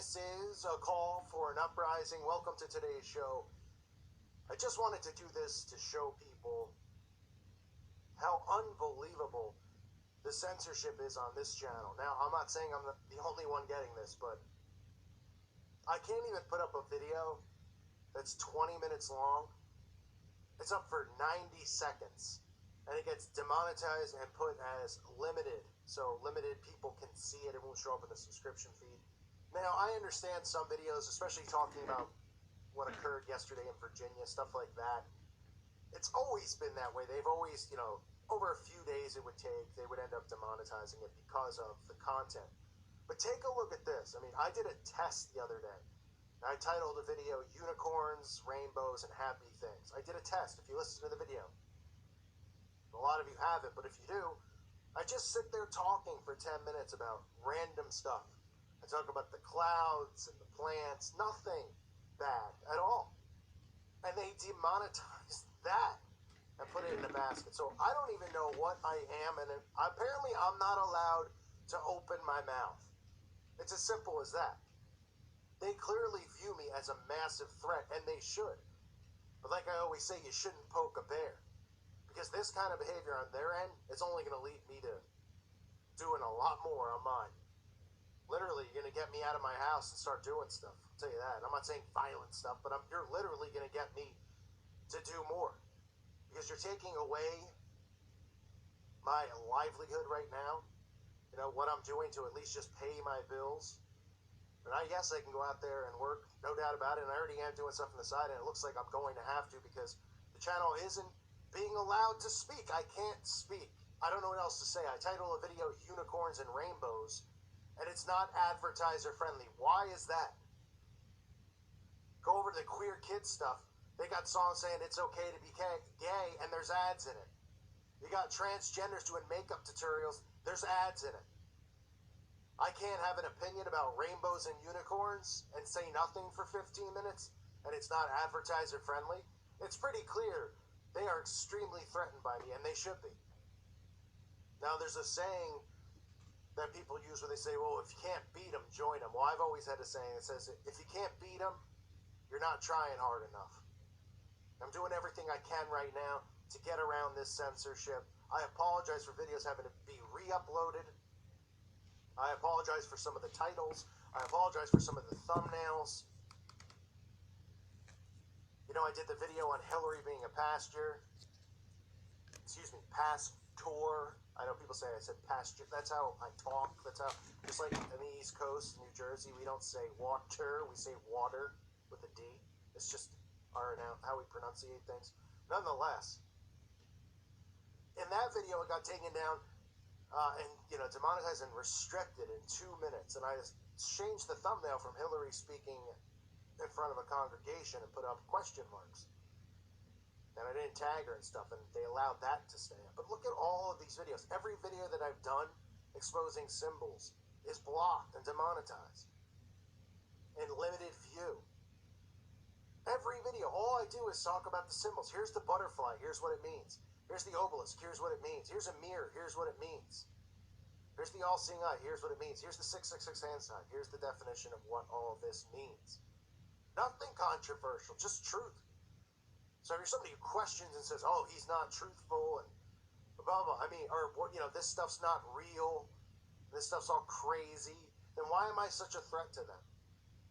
This is a call for an uprising. Welcome to today's show. I just wanted to do this to show people how unbelievable the censorship is on this channel. Now, I'm not saying I'm the only one getting this, but I can't even put up a video that's 20 minutes long. It's up for 90 seconds, and it gets demonetized and put as limited, so limited people can see it. It won't show up in the subscription feed. Now, I understand some videos, especially talking about what occurred yesterday in Virginia, stuff like that. It's always been that way. They've always, over a few days it would take, they would end up demonetizing it because of the content. But take a look at this. I mean, I did a test the other day. I titled the video, Unicorns, Rainbows, and Happy Things. I did a test, if you listen to the video. A lot of you haven't, but if you do, I just sit there talking for 10 minutes about random stuff. I talk about the clouds and the plants, nothing bad at all. And they demonetized that and put it in the basket. So I don't even know what I am, and apparently I'm not allowed to open my mouth. It's as simple as that. They clearly view me as a massive threat, and they should. But like I always say, you shouldn't poke a bear. Because this kind of behavior on their end is only going to lead me to doing a lot more on mine. Literally, you're going to get me out of my house and start doing stuff. I'll tell you that. I'm not saying violent stuff, but you're literally going to get me to do more. Because you're taking away my livelihood right now. You know, what I'm doing to at least just pay my bills. And I guess I can go out there and work, no doubt about it. And I already am doing stuff on the side, and it looks like I'm going to have to because the channel isn't being allowed to speak. I can't speak. I don't know what else to say. I titled a video, Unicorns and Rainbows, and it's not advertiser friendly. Why is that? Go over to the queer kids stuff. They got songs saying it's okay to be gay, and there's ads in it. You got transgenders doing makeup tutorials. There's ads in it. I can't have an opinion about rainbows and unicorns and say nothing for 15 minutes, and it's not advertiser friendly. It's pretty clear they are extremely threatened by me, and they should be. Now, there's a saying that people use where they say, well, if you can't beat them, join them. Well, I've always had a saying that says, if you can't beat them, you're not trying hard enough. I'm doing everything I can right now to get around this censorship. I apologize for videos having to be re-uploaded. I apologize for some of the titles. I apologize for some of the thumbnails. You know, I did the video on Hillary being a pastor. Pastor. I know people say I said pasture. That's how I talk. That's how, just like in the East Coast, New Jersey, we don't say water. We say water with a D. It's just how we pronunciate things. Nonetheless, in that video, it got taken down and demonetized and restricted in 2 minutes. And I changed the thumbnail from Hillary speaking in front of a congregation and put up question marks. And I didn't tag her and stuff, and they allowed that to stay up. But look at all of these videos. Every video that I've done exposing symbols is blocked and demonetized in limited view. Every video, all I do is talk about the symbols. Here's the butterfly, here's what it means. Here's the obelisk, here's what it means. Here's a mirror, here's what it means. Here's the all-seeing eye, here's what it means. Here's the 666 hand sign, here's the definition of what all of this means. Nothing controversial, just truth. So if you're somebody who questions and says, oh, he's not truthful and blah, blah, this stuff's not real, this stuff's all crazy, then why am I such a threat to them?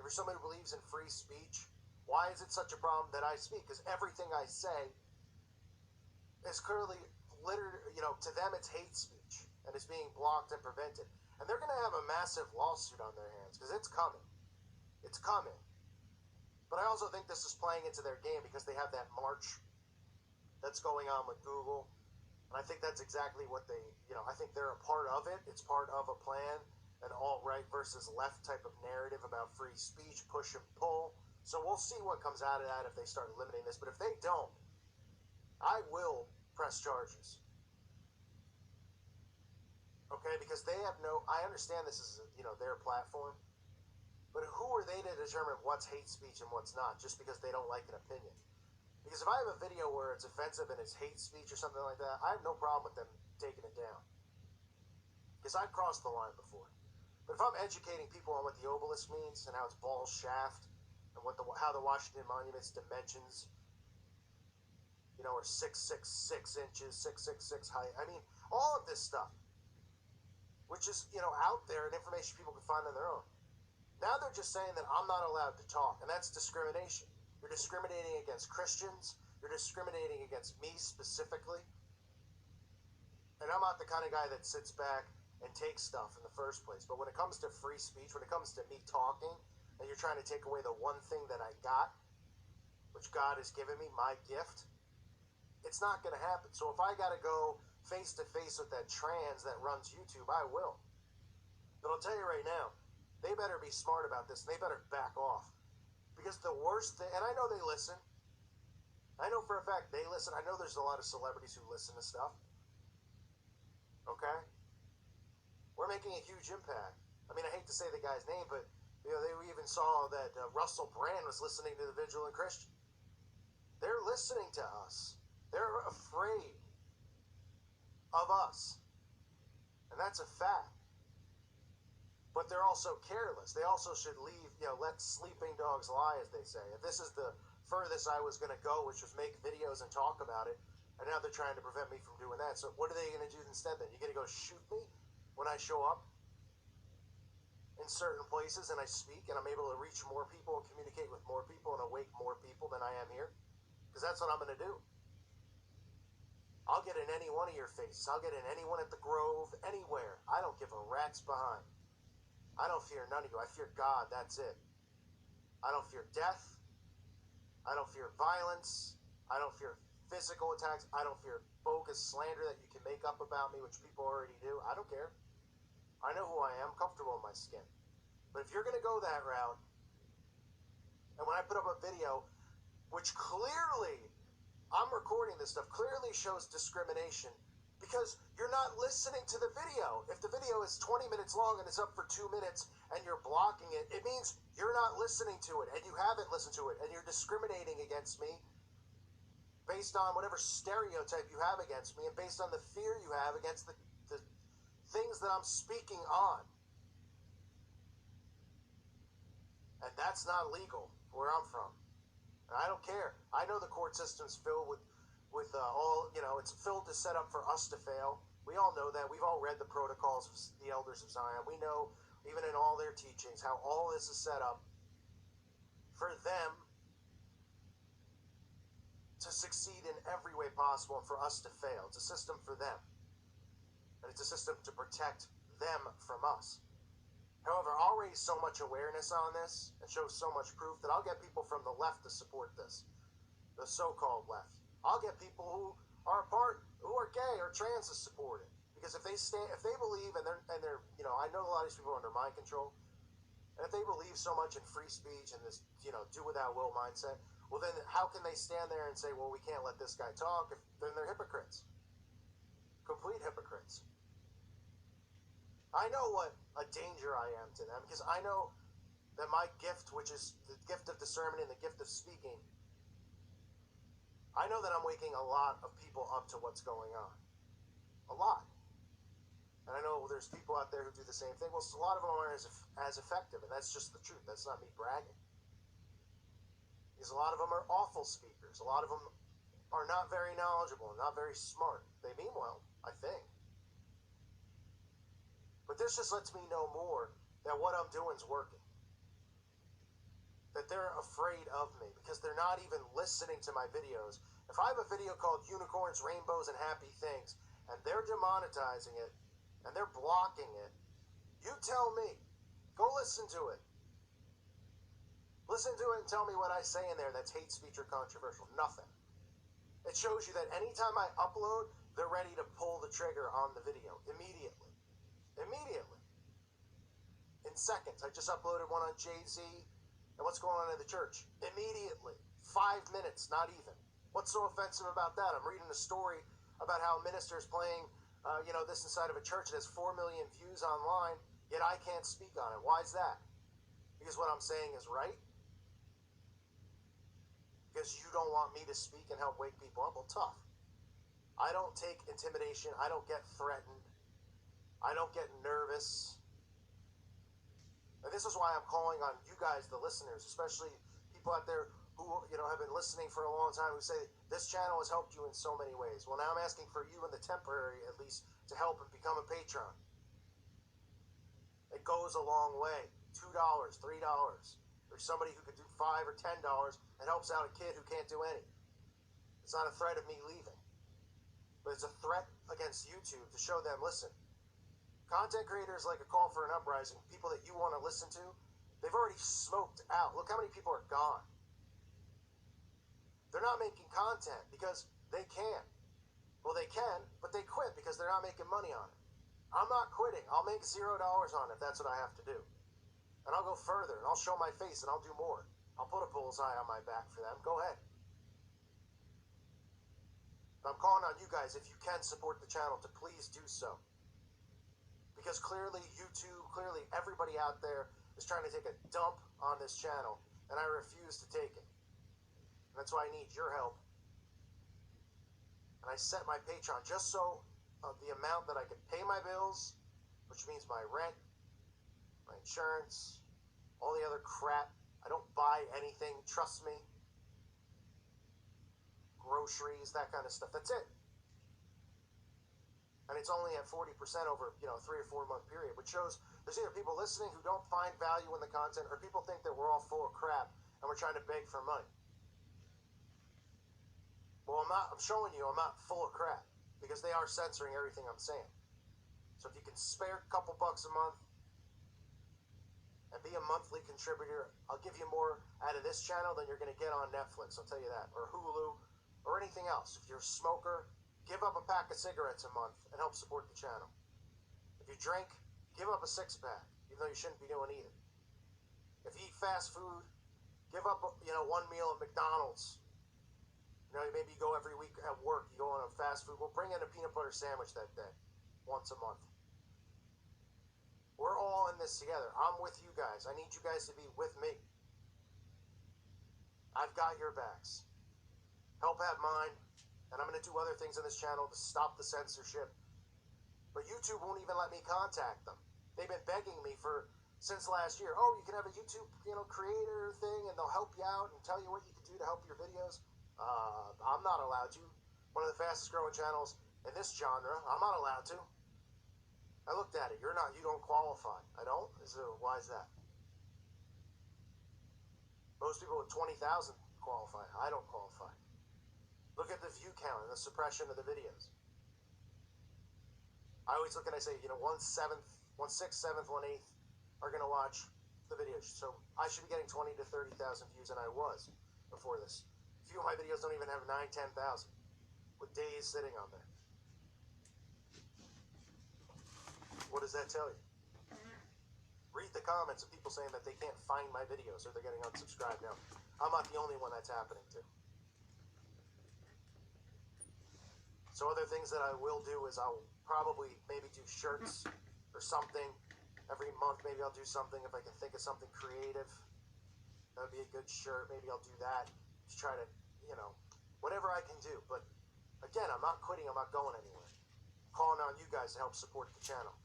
If you're somebody who believes in free speech, why is it such a problem that I speak? Because everything I say is clearly, to them it's hate speech, and it's being blocked and prevented. And they're going to have a massive lawsuit on their hands, because it's coming. It's coming. But I also think this is playing into their game because they have that march that's going on with Google. And I think that's exactly what I think they're a part of it. It's part of a plan, an alt-right versus left type of narrative about free speech, push and pull. So we'll see what comes out of that if they start limiting this. But if they don't, I will press charges. Okay? Because they have I understand this is, their platform. But who are they to determine what's hate speech and what's not, just because they don't like an opinion? Because if I have a video where it's offensive and it's hate speech or something like that, I have no problem with them taking it down. Because I've crossed the line before. But if I'm educating people on what the obelisk means and how it's ball shaft and how the Washington Monument's dimensions, are 666 inches, 666 height. I mean, all of this stuff, which is, out there and information people can find on their own. Now they're just saying that I'm not allowed to talk, and that's discrimination. You're discriminating against Christians. You're discriminating against me specifically. And I'm not the kind of guy that sits back and takes stuff in the first place. But when it comes to free speech, when it comes to me talking, and you're trying to take away the one thing that I got, which God has given me, my gift, it's not going to happen. So if I got to go face to face with that trans that runs YouTube, I will. But I'll tell you right now, they better be smart about this, and they better back off. Because the worst thing, and I know they listen. I know for a fact they listen. I know there's a lot of celebrities who listen to stuff. Okay? We're making a huge impact. I mean, I hate to say the guy's name, but we even saw that Russell Brand was listening to the Vigilant Christian. They're listening to us. They're afraid of us. And that's a fact. But they're also careless. They also should leave, let sleeping dogs lie, as they say. If this is the furthest I was going to go, which was make videos and talk about it, and now they're trying to prevent me from doing that. So what are they going to do instead then? You're going to go shoot me when I show up in certain places and I speak and I'm able to reach more people and communicate with more people and awake more people than I am here? Because that's what I'm going to do. I'll get in any one of your faces. I'll get in anyone at the Grove, anywhere. I don't give a rat's behind. I don't fear none of you. I fear God. That's it. I don't fear death. I don't fear violence. I don't fear physical attacks. I don't fear bogus slander that you can make up about me, which people already do. I don't care. I know who I am, comfortable in my skin. But if you're going to go that route, and when I put up a video, which clearly, I'm recording this stuff, clearly shows discrimination, because you're not listening to the video. If the video is 20 minutes long and it's up for 2 minutes and you're blocking it, it means you're not listening to it and you haven't listened to it and you're discriminating against me based on whatever stereotype you have against me and based on the fear you have against the things that I'm speaking on. And that's not legal where I'm from. And I don't care. I know the court system's filled with all, it's filled to set up for us to fail. We all know that. We've all read the protocols of the elders of Zion. We know, even in all their teachings, how all this is set up for them to succeed in every way possible and for us to fail. It's a system for them. And it's a system to protect them from us. However, I'll raise so much awareness on this and show so much proof that I'll get people from the left to support this. The so-called left. I'll get people who are gay or trans to support it. Because if they believe and they're I know a lot of these people are under mind control. And if they believe so much in free speech and this, do without will mindset, well then how can they stand there and say, well, we can't let this guy talk? If then they're hypocrites. Complete hypocrites. I know what a danger I am to them, because I know that my gift, which is the gift of discernment and the gift of speaking, I know that I'm waking a lot of people up to what's going on. A lot. And I know there's people out there who do the same thing. Well, a lot of them aren't as effective, and that's just the truth. That's not me bragging. Because a lot of them are awful speakers. A lot of them are not very knowledgeable and not very smart. They mean well, I think. But this just lets me know more that what I'm doing is working. That they're afraid of me because they're not even listening to my videos. If I have a video called Unicorns, Rainbows, and Happy Things, and they're demonetizing it, and they're blocking it, you tell me. Go listen to it. Listen to it and tell me what I say in there that's hate speech or controversial. Nothing. It shows you that anytime I upload, they're ready to pull the trigger on the video immediately. Immediately. In seconds. I just uploaded one on Jay-Z and what's going on in the church. Immediately. 5 minutes, not even. What's so offensive about that? I'm reading a story about how a minister's playing, this inside of a church that has 4 million views online, yet I can't speak on it. Why is that? Because what I'm saying is right? Because you don't want me to speak and help wake people up? Well, tough. I don't take intimidation. I don't get threatened. I don't get nervous. And this is why I'm calling on you guys, the listeners, especially people out there who, have been listening for a long time, who say this channel has helped you in so many ways. Well, now I'm asking for you in the temporary, at least, to help and become a patron. It goes a long way. $2, $3. There's somebody who could do $5 or $10 and helps out a kid who can't do any. It's not a threat of me leaving, but it's a threat against YouTube to show them, listen, content creators like A Call for an Uprising, people that you want to listen to, they've already smoked out. Look how many people are gone. They're not making content because they can. Well, they can, but they quit because they're not making money on it. I'm not quitting. I'll make $0 on it if that's what I have to do. And I'll go further, and I'll show my face, and I'll do more. I'll put a bullseye on my back for them. Go ahead. But I'm calling on you guys, if you can support the channel, to please do so. Because clearly YouTube, clearly everybody out there is trying to take a dump on this channel, and I refuse to take it. And that's why I need your help. And I set my Patreon just so the amount that I can pay my bills, which means my rent, my insurance, all the other crap. I don't buy anything, trust me. Groceries, that kind of stuff. That's it. And it's only at 40% over, 3 or 4 month period, which shows there's either people listening who don't find value in the content, or people think that we're all full of crap and we're trying to beg for money. Well, I'm showing you I'm not full of crap, because they are censoring everything I'm saying. So if you can spare a couple bucks a month and be a monthly contributor, I'll give you more out of this channel than you're going to get on Netflix, I'll tell you that, or Hulu, or anything else. If you're a smoker, give up a pack of cigarettes a month and help support the channel. If you drink, give up a 6-pack, even though you shouldn't be doing either. If you eat fast food, give up, one meal at McDonald's. Maybe you go every week at work, you go on a fast food. We'll bring in a peanut butter sandwich that day, once a month. We're all in this together. I'm with you guys. I need you guys to be with me. I've got your backs. Help have mine, and I'm going to do other things on this channel to stop the censorship. But YouTube won't even let me contact them. They've been begging me since last year. Oh, you can have a YouTube, creator thing, and they'll help you out and tell you what you can do to help your videos. I'm not allowed to. One of the fastest growing channels in this genre, I'm not allowed to. I looked at it. You don't qualify. I don't? Why is that? Most people with 20,000 qualify. I don't qualify. Look at the view count and the suppression of the videos. I always look and I say, 1/7, 1/6, 1/7, 1/8 are going to watch the videos. So I should be getting 20 to 30,000 views, and I was before this. A few of my videos don't even have 9,000, 10,000 with days sitting on there. What does that tell you? Read the comments of people saying that they can't find my videos or they're getting unsubscribed now. I'm not the only one that's happening to. So other things that I will do is I'll probably maybe do shirts or something. Every month maybe I'll do something if I can think of something creative. That would be a good shirt. Maybe I'll do that. Just try to, whatever I can do. But again, I'm not quitting. I'm not going anywhere. I'm calling on you guys to help support the channel.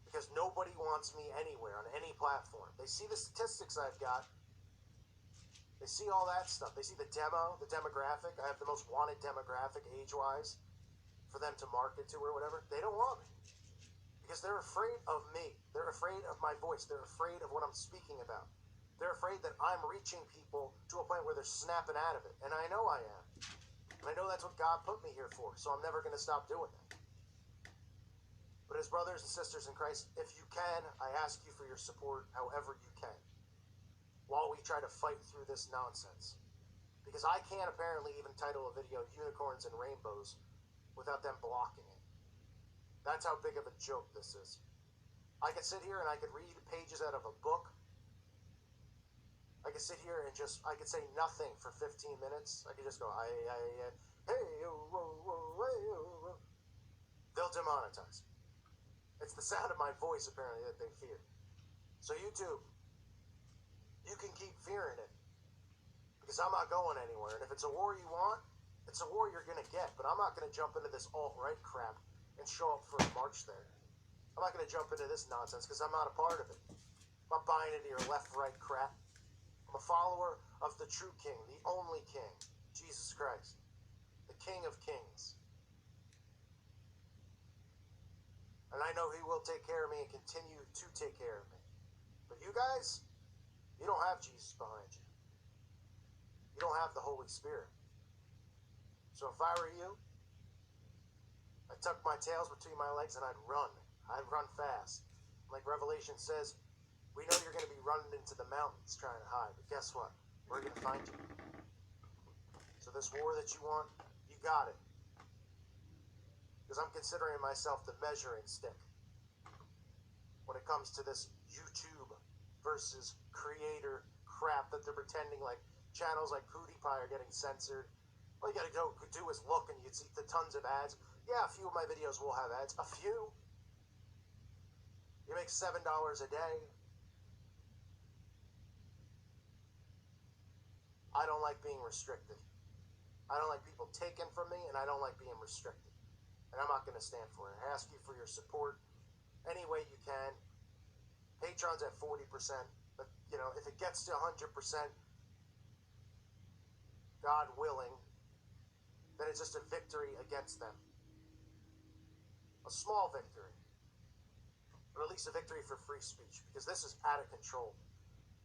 Because nobody wants me anywhere on any platform. They see the statistics I've got. They see all that stuff. They see the demographic. I have the most wanted demographic age-wise for them to market to or whatever. They don't want me. Because they're afraid of me. They're afraid of my voice. They're afraid of what I'm speaking about. They're afraid that I'm reaching people to a point where they're snapping out of it. And I know I am. And I know that's what God put me here for. So I'm never going to stop doing that. But as brothers and sisters in Christ, if you can, I ask you for your support however you can, while we try to fight through this nonsense. Because I can't apparently even title a video Unicorns and Rainbows without them blocking it. That's how big of a joke this is. I could sit here and I could read pages out of a book. I could sit here and I could say nothing for 15 minutes. I could just go, hey, they'll demonetize. It's the sound of my voice, apparently, that they fear. So YouTube, you can keep fearing it. Because I'm not going anywhere. And if it's a war you want, it's a war you're going to get. But I'm not going to jump into this alt-right crap and show up for a march there. I'm not going to jump into this nonsense because I'm not a part of it. I'm not buying into your left-right crap. I'm a follower of the true king, the only king, Jesus Christ, the King of Kings. And I know he will take care of me and continue to take care of me. But you guys, you don't have Jesus behind you. You don't have the Holy Spirit. So if I were you, I'd tuck my tails between my legs and I'd run. I'd run fast. Like Revelation says, we know you're going to be running into the mountains trying to hide, but guess what? We're going to find you. So this war that you want, you got it. Because I'm considering myself the measuring stick when it comes to this YouTube versus creator crap that they're pretending like channels like PewDiePie are getting censored. All you gotta go do is look and you'd see the tons of ads. Yeah, a few of my videos will have ads. A few. You make $7 a day. I don't like being restricted. I don't like people taken from me, and I don't like being restricted. And I'm not going to stand for it. I ask you for your support any way you can. Patreon's at 40%, but, you know, if it gets to 100%, God willing, then it's just a victory against them. A small victory, but at least a victory for free speech, because this is out of control.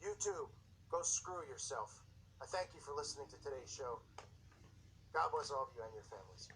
YouTube, go screw yourself. I thank you for listening to today's show. God bless all of you and your families.